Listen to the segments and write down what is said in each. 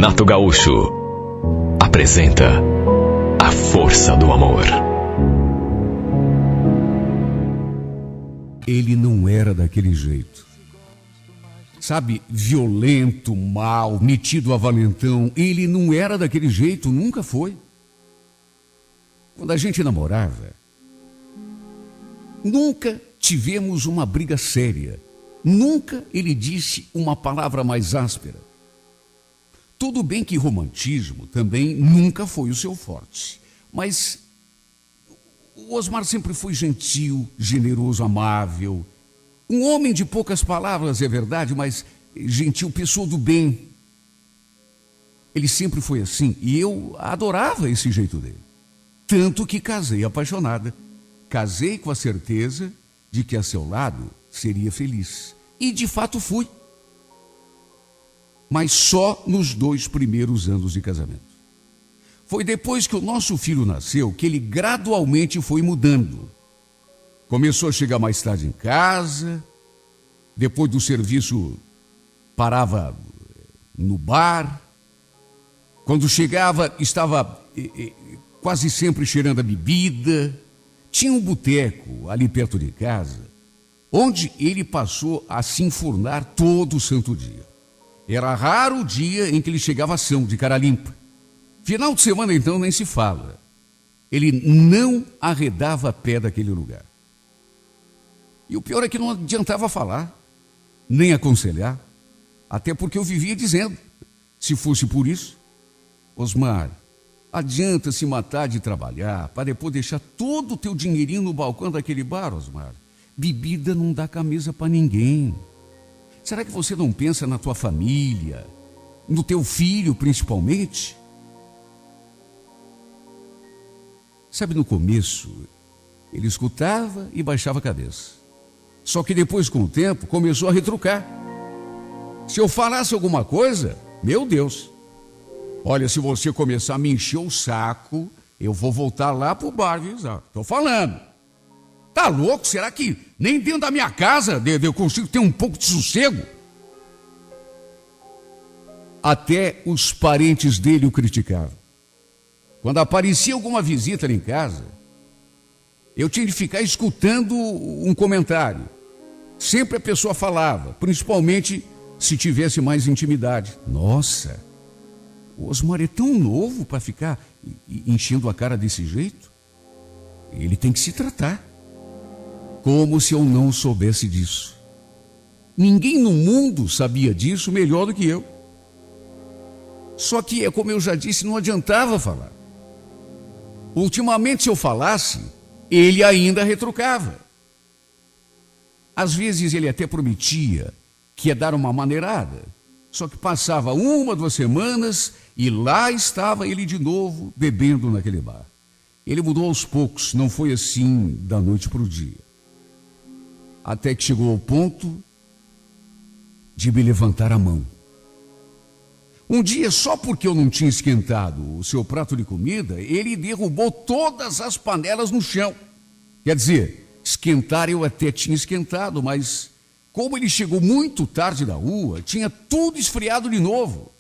Renato Gaúcho apresenta A Força do Amor. Ele não era daquele jeito. Sabe, violento, mau, metido a valentão. Ele não era daquele jeito, nunca foi. Quando a gente namorava, nunca tivemos uma briga séria. Nunca ele disse uma palavra mais áspera. Tudo bem que romantismo também nunca foi o seu forte. Mas o Osmar sempre foi gentil, generoso, amável. Um homem de poucas palavras, é verdade, mas gentil, pessoa do bem. Ele sempre foi assim e eu adorava esse jeito dele. Tanto que casei apaixonada. Casei com a certeza de que a seu lado seria feliz. E de fato fui. Mas só nos 2 primeiros anos de casamento. Foi depois que o nosso filho nasceu que ele gradualmente foi mudando. Começou a chegar mais tarde em casa, depois do serviço parava no bar. Quando chegava, estava quase sempre cheirando a bebida. Tinha um boteco ali perto de casa, onde ele passou a se enfurnar todo santo dia. Era raro o dia em que ele chegava ação, de cara limpa. Final de semana, então, nem se fala. Ele não arredava pé daquele lugar. E o pior é que não adiantava falar, nem aconselhar, até porque eu vivia dizendo, se fosse por isso, Osmar, adianta se matar de trabalhar para depois deixar todo o teu dinheirinho no balcão daquele bar, Osmar. Bebida não dá camisa para ninguém. Será que você não pensa na tua família, no teu filho principalmente? Sabe, no começo, ele escutava e baixava a cabeça. Só que depois, com o tempo, começou a retrucar. Se eu falasse alguma coisa, meu Deus, olha, se você começar a me encher o saco, eu vou voltar lá pro bar, viu? Tô falando. Tá louco? Será que nem dentro da minha casa eu consigo ter um pouco de sossego? Até os parentes dele o criticavam. Quando aparecia alguma visita ali em casa, eu tinha de ficar escutando um comentário. Sempre a pessoa falava, principalmente se tivesse mais intimidade. Nossa, o Osmar é tão novo para ficar enchendo a cara desse jeito? Ele tem que se tratar. Como se eu não soubesse disso. Ninguém no mundo sabia disso melhor do que eu. Só que, como eu já disse, não adiantava falar. Ultimamente, se eu falasse, ele ainda retrucava. Às vezes ele até prometia que ia dar uma maneirada. Só que passava 1, 2 semanas e lá estava ele de novo bebendo naquele bar. Ele mudou aos poucos, não foi assim da noite para o dia. Até que chegou ao ponto de me levantar a mão. Um dia, só porque eu não tinha esquentado o seu prato de comida, ele derrubou todas as panelas no chão. Quer dizer, esquentar eu até tinha esquentado, mas como ele chegou muito tarde da rua, tinha tudo esfriado de novo.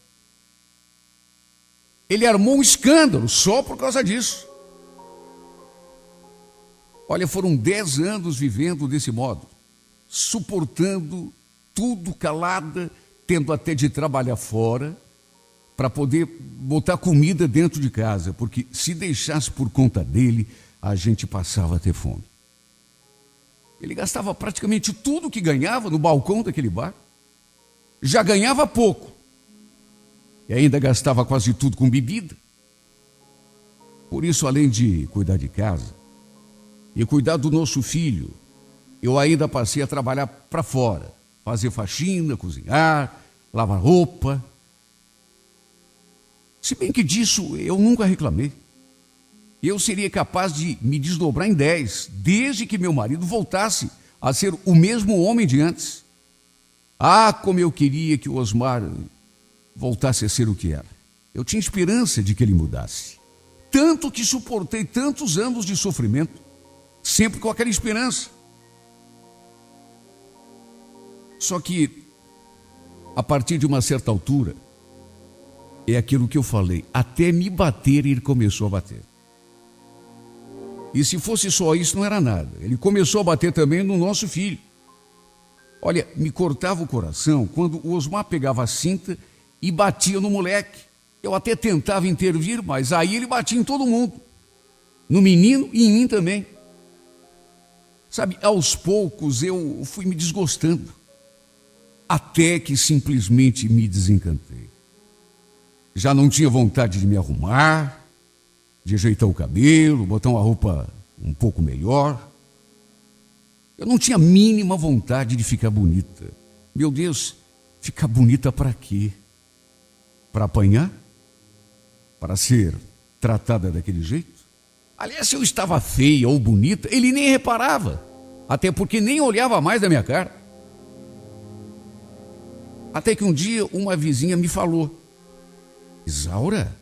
Ele armou um escândalo só por causa disso. Olha, foram 10 anos vivendo desse modo, suportando tudo calada, tendo até de trabalhar fora para poder botar comida dentro de casa, porque se deixasse por conta dele, a gente passava a ter fome. Ele gastava praticamente tudo que ganhava no balcão daquele bar. Já ganhava pouco e ainda gastava quase tudo com bebida. Por isso, além de cuidar de casa e cuidar do nosso filho, eu ainda passei a trabalhar para fora, fazer faxina, cozinhar, lavar roupa. Se bem que disso eu nunca reclamei. Eu seria capaz de me desdobrar em 10, desde que meu marido voltasse a ser o mesmo homem de antes. Ah, como eu queria que o Osmar voltasse a ser o que era. Eu tinha esperança de que ele mudasse. Tanto que suportei tantos anos de sofrimento, sempre com aquela esperança. Só que, a partir de uma certa altura, é aquilo que eu falei. Até me bater, ele começou a bater. E se fosse só isso, não era nada. Ele começou a bater também no nosso filho. Olha, me cortava o coração quando o Osmar pegava a cinta e batia no moleque. Eu até tentava intervir, mas aí ele batia em todo mundo. No menino e em mim também. Sabe, aos poucos eu fui me desgostando. Até que simplesmente me desencantei. Já não tinha vontade de me arrumar, de ajeitar o cabelo, botar uma roupa um pouco melhor. Eu não tinha a mínima vontade de ficar bonita. Meu Deus, ficar bonita para quê? Para apanhar? Para ser tratada daquele jeito? Aliás, se eu estava feia ou bonita, ele nem reparava. Até porque nem olhava mais na minha cara. Até que um dia uma vizinha me falou: Isaura,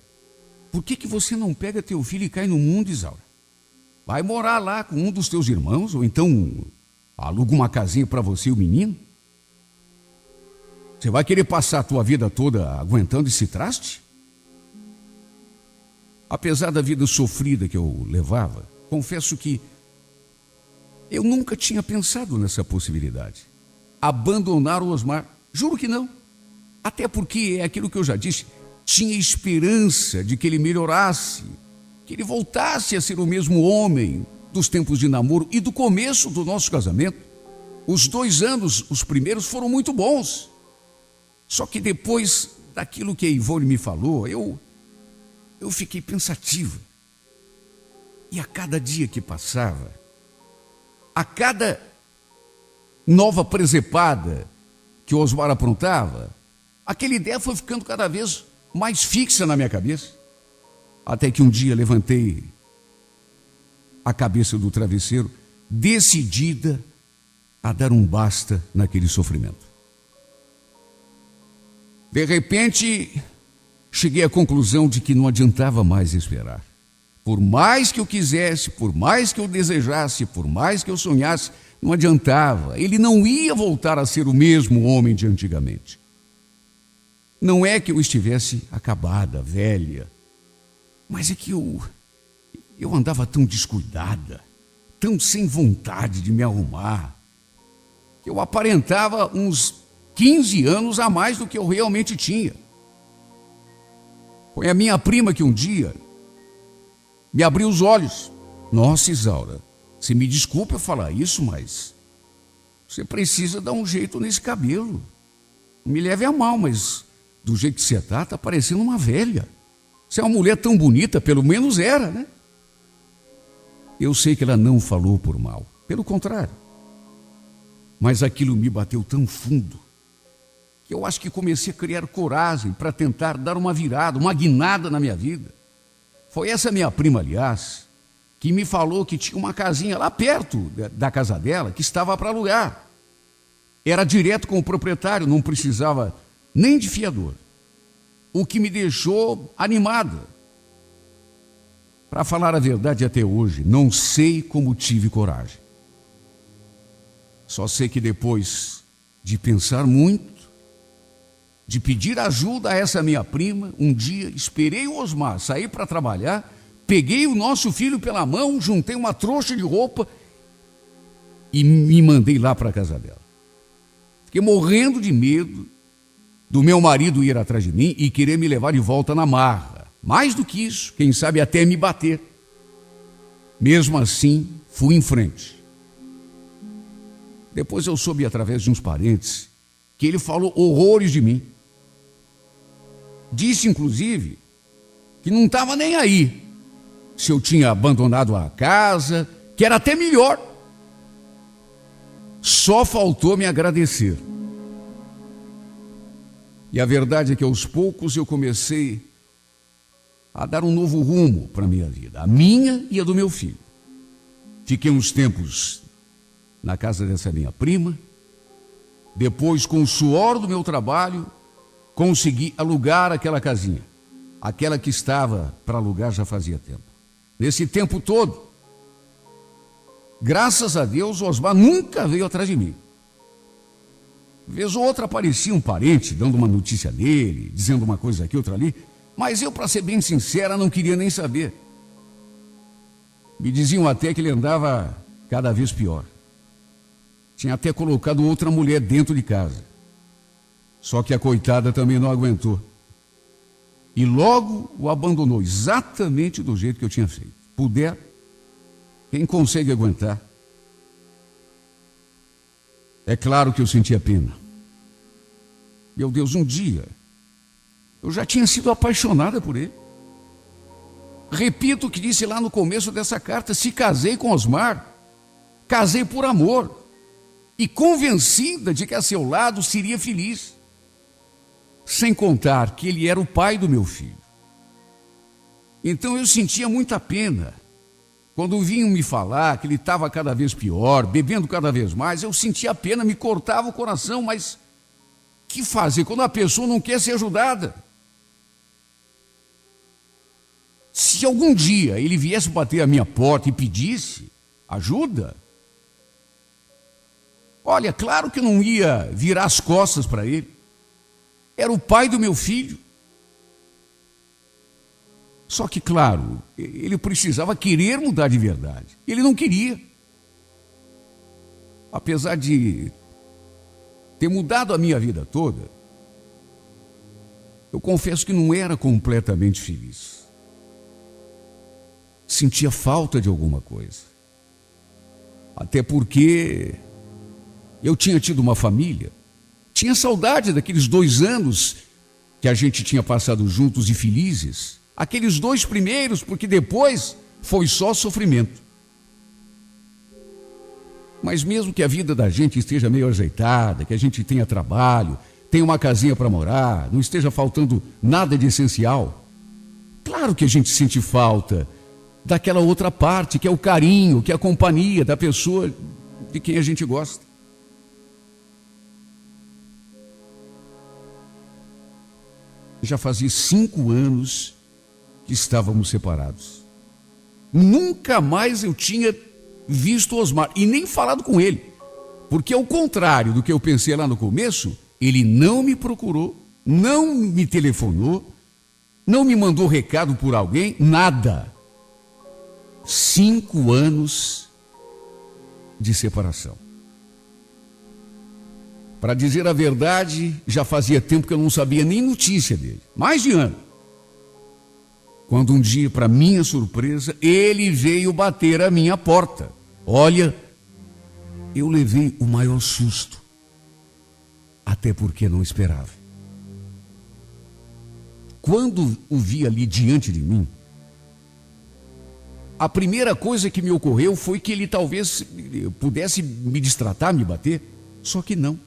por que você não pega teu filho e cai no mundo, Isaura? Vai morar lá com um dos teus irmãos, ou então aluga uma casinha para você e o menino? Você vai querer passar a tua vida toda aguentando esse traste? Apesar da vida sofrida que eu levava, confesso que eu nunca tinha pensado nessa possibilidade. Abandonar o Osmar, juro que não. Até porque é aquilo que eu já disse, tinha esperança de que ele melhorasse, que ele voltasse a ser o mesmo homem dos tempos de namoro e do começo do nosso casamento. Os 2 anos, os primeiros, foram muito bons. Só que depois daquilo que a Ivone me falou, eu fiquei pensativo. E a cada dia que passava, a cada nova presepada que o Osmar aprontava, aquela ideia foi ficando cada vez mais fixa na minha cabeça. Até que um dia levantei a cabeça do travesseiro, decidida a dar um basta naquele sofrimento. De repente, cheguei à conclusão de que não adiantava mais esperar. Por mais que eu quisesse, por mais que eu desejasse, por mais que eu sonhasse, não adiantava. Ele não ia voltar a ser o mesmo homem de antigamente. Não é que eu estivesse acabada, velha, mas é que eu andava tão descuidada, tão sem vontade de me arrumar, que eu aparentava uns 15 anos a mais do que eu realmente tinha. Foi a minha prima que um dia me abriu os olhos. Nossa, Isaura, você me desculpa eu falar isso, mas você precisa dar um jeito nesse cabelo. Não me leve a mal, mas do jeito que você está parecendo uma velha. Você é uma mulher tão bonita, pelo menos era, né? Eu sei que ela não falou por mal, pelo contrário. Mas aquilo me bateu tão fundo que eu acho que comecei a criar coragem para tentar dar uma virada, uma guinada na minha vida. Foi essa minha prima, aliás, que me falou que tinha uma casinha lá perto da casa dela que estava para alugar. Era direto com o proprietário, não precisava nem de fiador. O que me deixou animada. Para falar a verdade, até hoje, não sei como tive coragem. Só sei que depois de pensar muito, de pedir ajuda a essa minha prima, um dia esperei o Osmar sair para trabalhar, peguei o nosso filho pela mão, juntei uma trouxa de roupa e me mandei lá para a casa dela. Fiquei morrendo de medo do meu marido ir atrás de mim e querer me levar de volta na marra. Mais do que isso, quem sabe até me bater. Mesmo assim, fui em frente. Depois eu soube através de uns parentes que ele falou horrores de mim. Disse, inclusive, que não estava nem aí se eu tinha abandonado a casa, que era até melhor. Só faltou me agradecer. E a verdade é que aos poucos eu comecei a dar um novo rumo para a minha vida, a minha e a do meu filho. Fiquei uns tempos na casa dessa minha prima. Depois, com o suor do meu trabalho, consegui alugar aquela casinha. Aquela que estava para alugar já fazia tempo. Nesse tempo todo, graças a Deus, o Osmar nunca veio atrás de mim. Vez ou outra aparecia um parente dando uma notícia dele, dizendo uma coisa aqui, outra ali, Mas eu, para ser bem sincera, não queria nem saber. Me diziam até que ele andava cada vez pior. Tinha até colocado outra mulher dentro de casa. Só que a coitada também não aguentou. E logo o abandonou, exatamente do jeito que eu tinha feito. Puder, quem consegue aguentar? É claro que eu sentia pena. Meu Deus, um dia eu já tinha sido apaixonada por ele. Repito o que disse lá no começo dessa carta: se casei com Osmar, casei por amor e convencida de que a seu lado seria feliz. Sem contar que ele era o pai do meu filho. Então eu sentia muita pena. Quando vinham me falar que ele estava cada vez pior, bebendo cada vez mais, eu sentia pena, me cortava o coração, mas que fazer quando a pessoa não quer ser ajudada? Se algum dia ele viesse bater a minha porta e pedisse ajuda, olha, claro que eu não ia virar as costas para ele. Era o pai do meu filho. Só que, claro, ele precisava querer mudar de verdade. Ele não queria. Apesar de ter mudado a minha vida toda, eu confesso que não era completamente feliz. Sentia falta de alguma coisa. Até porque eu tinha tido uma família. Tinha saudade daqueles 2 anos que a gente tinha passado juntos e felizes. Aqueles 2 primeiros, porque depois foi só sofrimento. Mas mesmo que a vida da gente esteja meio ajeitada, que a gente tenha trabalho, tenha uma casinha para morar, não esteja faltando nada de essencial, claro que a gente sente falta daquela outra parte, que é o carinho, que é a companhia da pessoa de quem a gente gosta. Já fazia 5 anos que estávamos separados. Nunca mais eu tinha visto Osmar e nem falado com ele. Porque ao contrário do que eu pensei lá no começo, ele não me procurou, não me telefonou, não me mandou recado por alguém, nada. 5 anos de separação. Para dizer a verdade, já fazia tempo que eu não sabia nem notícia dele. Mais de ano. Quando um dia, para minha surpresa, ele veio bater a minha porta. Olha, eu levei o maior susto. Até porque não esperava. Quando o vi ali diante de mim, a primeira coisa que me ocorreu foi que ele talvez pudesse me destratar, me bater. Só que não.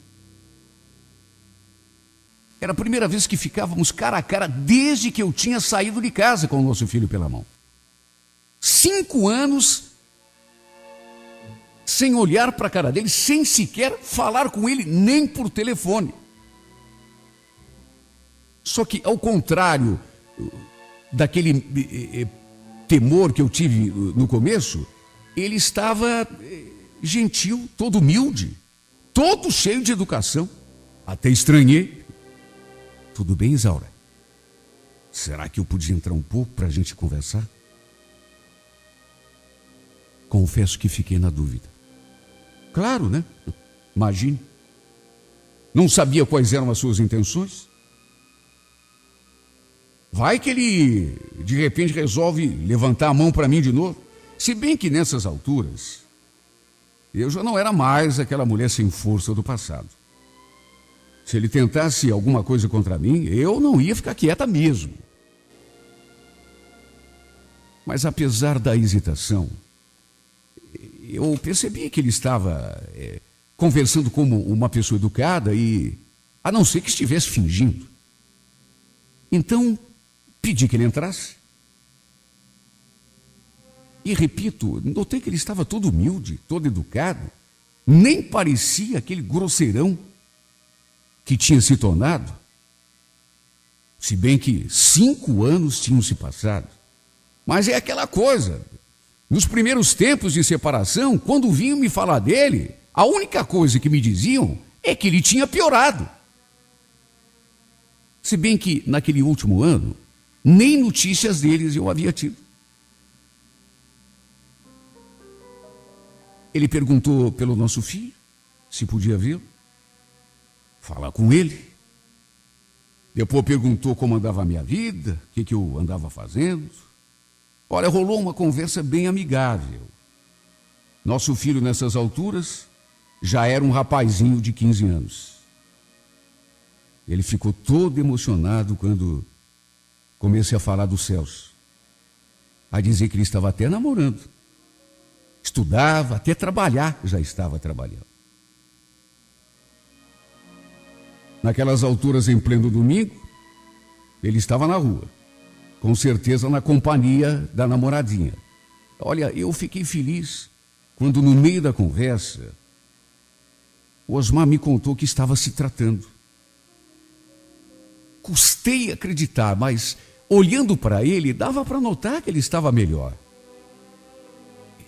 Era a primeira vez que ficávamos cara a cara desde que eu tinha saído de casa com o nosso filho pela mão. 5 anos sem olhar para a cara dele, sem sequer falar com ele, nem por telefone. Só que, ao contrário daquele temor que eu tive no começo, ele estava gentil, todo humilde, todo cheio de educação. Até estranhei. Tudo bem, Isaura? Será que eu podia entrar um pouco para a gente conversar? Confesso que fiquei na dúvida. Claro, né? Imagine. Não sabia quais eram as suas intenções. Vai que ele, de repente, resolve levantar a mão para mim de novo. Se bem que nessas alturas, eu já não era mais aquela mulher sem força do passado. Se ele tentasse alguma coisa contra mim, eu não ia ficar quieta mesmo. Mas apesar da hesitação, eu percebi que ele estava conversando como uma pessoa educada e, a não ser que estivesse fingindo. Então, pedi que ele entrasse. E repito, notei que ele estava todo humilde, todo educado, nem parecia aquele grosseirão que tinha se tornado, se bem que 5 anos tinham se passado. Mas é aquela coisa, nos primeiros tempos de separação, quando vinham me falar dele, a única coisa que me diziam é que ele tinha piorado. Se bem que naquele último ano, Nem notícias deles eu havia tido. Ele perguntou pelo nosso filho, se podia vê-lo, falar com ele. Depois perguntou como andava a minha vida, o que eu andava fazendo. Olha, rolou uma conversa bem amigável. Nosso filho, nessas alturas, já era um rapazinho de 15 anos. Ele ficou todo emocionado quando comecei a falar do Celso. A dizer que ele estava até namorando. Estudava, até trabalhar, já estava trabalhando. Naquelas alturas, em pleno domingo, ele estava na rua. Com certeza na companhia da namoradinha. Olha, eu fiquei feliz quando no meio da conversa, o Osmar me contou que estava se tratando. Custei acreditar, mas olhando para ele, dava para notar que ele estava melhor.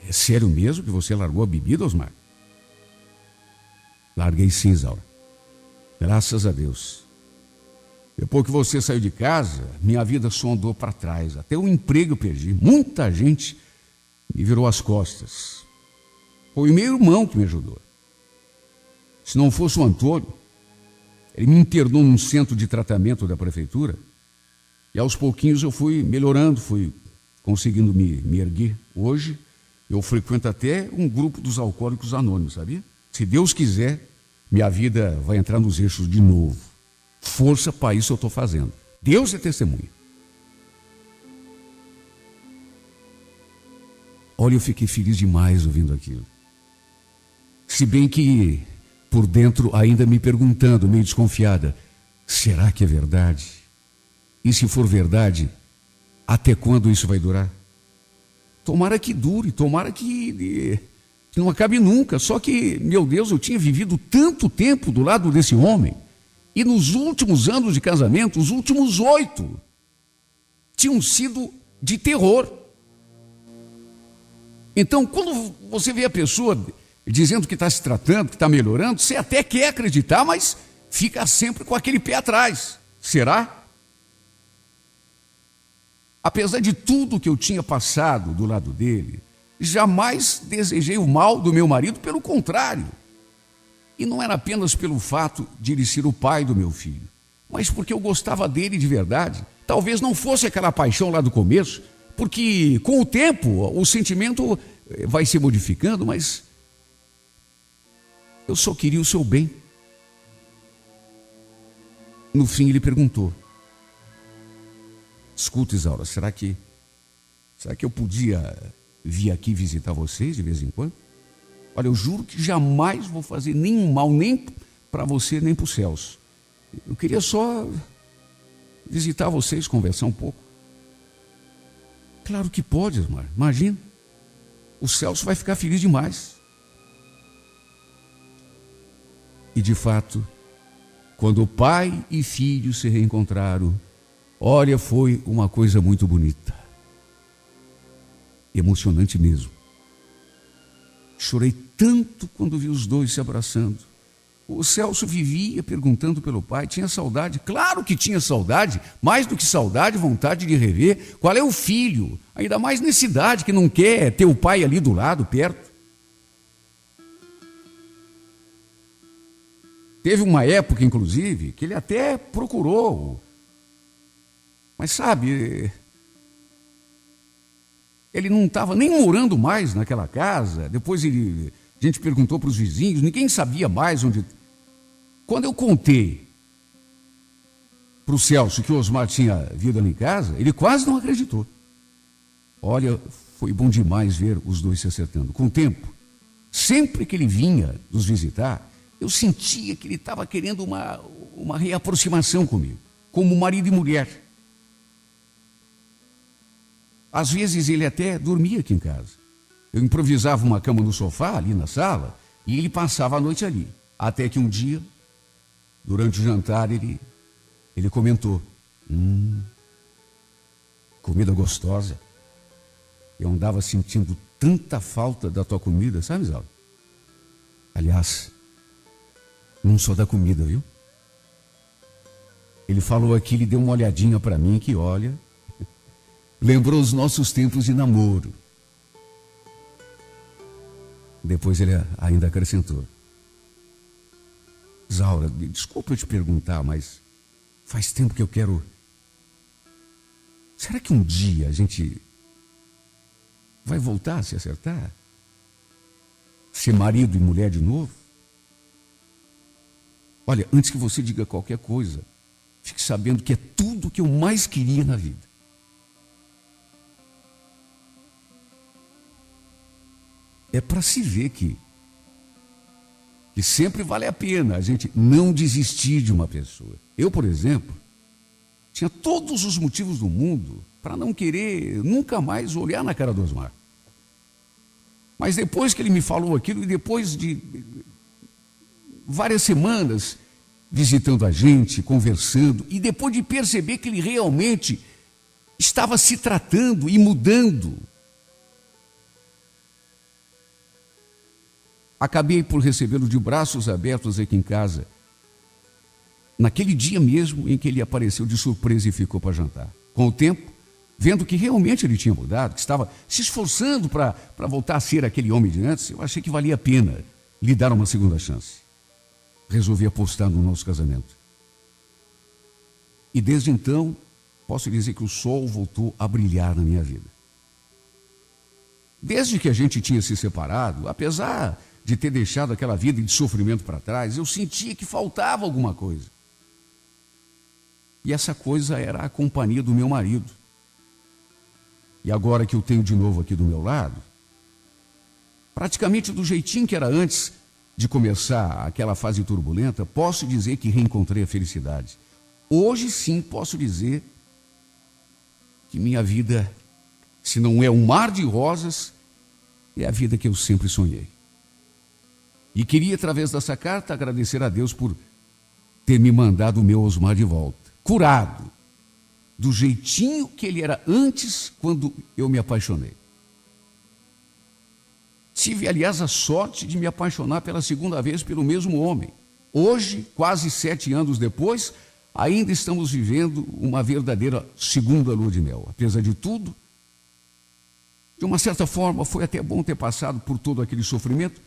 É sério mesmo que você largou a bebida, Osmar? Larguei sim, Isaura. Graças a Deus. Depois que você saiu de casa, minha vida só andou para trás. Até o emprego eu perdi. Muita gente me virou as costas. Foi o meu irmão que me ajudou. Se não fosse o Antônio, ele me internou num centro de tratamento da prefeitura e aos pouquinhos eu fui melhorando, fui conseguindo me erguer. Hoje eu frequento até um grupo dos alcoólicos anônimos, sabia? Se Deus quiser, minha vida vai entrar nos eixos de novo. Força para isso eu estou fazendo. Deus é testemunha. Olha, eu fiquei feliz demais ouvindo aquilo. Se bem que por dentro ainda me perguntando, meio desconfiada, será que é verdade? E se for verdade, até quando isso vai durar? Tomara que dure, tomara que não acabe nunca. Só que, meu Deus, eu tinha vivido tanto tempo do lado desse homem. E nos últimos anos de casamento, os últimos 8, tinham sido de terror. Então, quando você vê a pessoa dizendo que está se tratando, que está melhorando, você até quer acreditar, mas fica sempre com aquele pé atrás. Será? Apesar de tudo que eu tinha passado do lado dele, jamais desejei o mal do meu marido, pelo contrário. E não era apenas pelo fato de ele ser o pai do meu filho, mas porque eu gostava dele de verdade. Talvez não fosse aquela paixão lá do começo, porque com o tempo o sentimento vai se modificando, mas eu só queria o seu bem. No fim ele perguntou: escuta, Isaura, será que eu podia vir aqui visitar vocês de vez em quando? Olha, eu juro que jamais vou fazer nenhum mal, nem para você, nem para o Celso. Eu queria só visitar vocês, conversar um pouco. Claro que pode, Osmar. Imagina. O Celso vai ficar feliz demais. E de fato, quando pai e filho se reencontraram, olha, foi uma coisa muito bonita. Emocionante mesmo. Chorei tanto quando vi os dois se abraçando. O Celso vivia perguntando pelo pai, tinha saudade, claro que tinha saudade, mais do que saudade, vontade de rever. Qual é o filho? Ainda mais nessa idade que não quer ter o pai ali do lado, perto. Teve uma época, inclusive, que ele até procurou, mas sabe, ele não estava nem morando mais naquela casa. Depois a gente perguntou para os vizinhos, ninguém sabia mais onde. Quando eu contei para o Celso que o Osmar tinha vindo ali em casa, ele quase não acreditou. Olha, foi bom demais ver os dois se acertando. Com o tempo, sempre que ele vinha nos visitar, eu sentia que ele estava querendo uma reaproximação comigo, como marido e mulher. Às vezes ele até dormia aqui em casa. Eu improvisava uma cama no sofá, ali na sala, e ele passava a noite ali. Até que um dia, durante o jantar, ele comentou: comida gostosa. Eu andava sentindo tanta falta da tua comida, sabe, Isaura? Aliás, não só da comida, viu? Ele falou aqui, ele deu uma olhadinha para mim que, olha, lembrou os nossos tempos de namoro. Depois ele ainda acrescentou: Isaura, desculpa eu te perguntar, mas faz tempo que eu quero... Será que um dia a gente vai voltar a se acertar? Ser marido e mulher de novo? Olha, antes que você diga qualquer coisa, fique sabendo que é tudo o que eu mais queria na vida. É para se ver que sempre vale a pena a gente não desistir de uma pessoa. Eu, por exemplo, tinha todos os motivos do mundo para não querer nunca mais olhar na cara do Osmar. Mas depois que ele me falou aquilo, e depois de várias semanas visitando a gente, conversando, e depois de perceber que ele realmente estava se tratando e mudando, acabei por recebê-lo de braços abertos aqui em casa, naquele dia mesmo em que ele apareceu de surpresa e ficou para jantar. Com o tempo, vendo que realmente ele tinha mudado, que estava se esforçando para voltar a ser aquele homem de antes, eu achei que valia a pena lhe dar uma segunda chance. Resolvi apostar no nosso casamento. E desde então, posso dizer que o sol voltou a brilhar na minha vida. Desde que a gente tinha se separado, apesar de ter deixado aquela vida de sofrimento para trás, eu sentia que faltava alguma coisa. E essa coisa era a companhia do meu marido. E agora que eu tenho de novo aqui do meu lado, praticamente do jeitinho que era antes de começar aquela fase turbulenta, posso dizer que reencontrei a felicidade. Hoje sim posso dizer que minha vida, se não é um mar de rosas, é a vida que eu sempre sonhei. E queria, através dessa carta, agradecer a Deus por ter me mandado o meu Osmar de volta, curado, do jeitinho que ele era antes, quando eu me apaixonei. Tive, aliás, a sorte de me apaixonar pela segunda vez pelo mesmo homem. Hoje, quase 7 anos depois, ainda estamos vivendo uma verdadeira segunda lua de mel. Apesar de tudo, de uma certa forma, foi até bom ter passado por todo aquele sofrimento,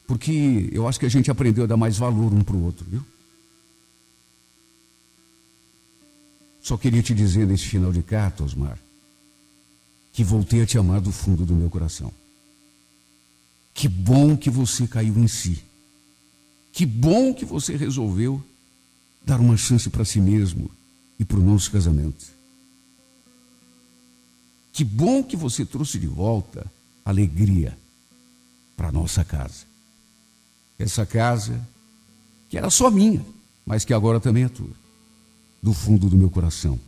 porque eu acho que a gente aprendeu a dar mais valor um para o outro, viu? Só queria te dizer nesse final de carta, Osmar, que voltei a te amar do fundo do meu coração. Que bom que você caiu em si. Que bom que você resolveu dar uma chance para si mesmo e para o nosso casamento. Que bom que você trouxe de volta alegria para a nossa casa. Essa casa que era só minha, mas que agora também é tua. Do fundo do meu coração.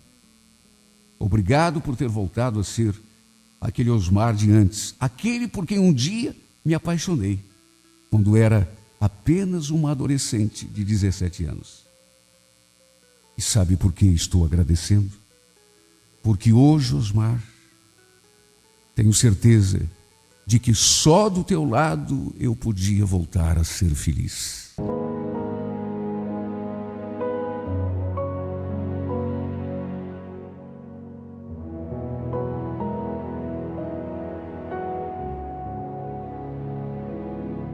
Obrigado por ter voltado a ser aquele Osmar de antes, aquele por quem um dia me apaixonei, quando era apenas uma adolescente de 17 anos. E sabe por que estou agradecendo? Porque hoje, Osmar, tenho certeza de que só do teu lado eu podia voltar a ser feliz.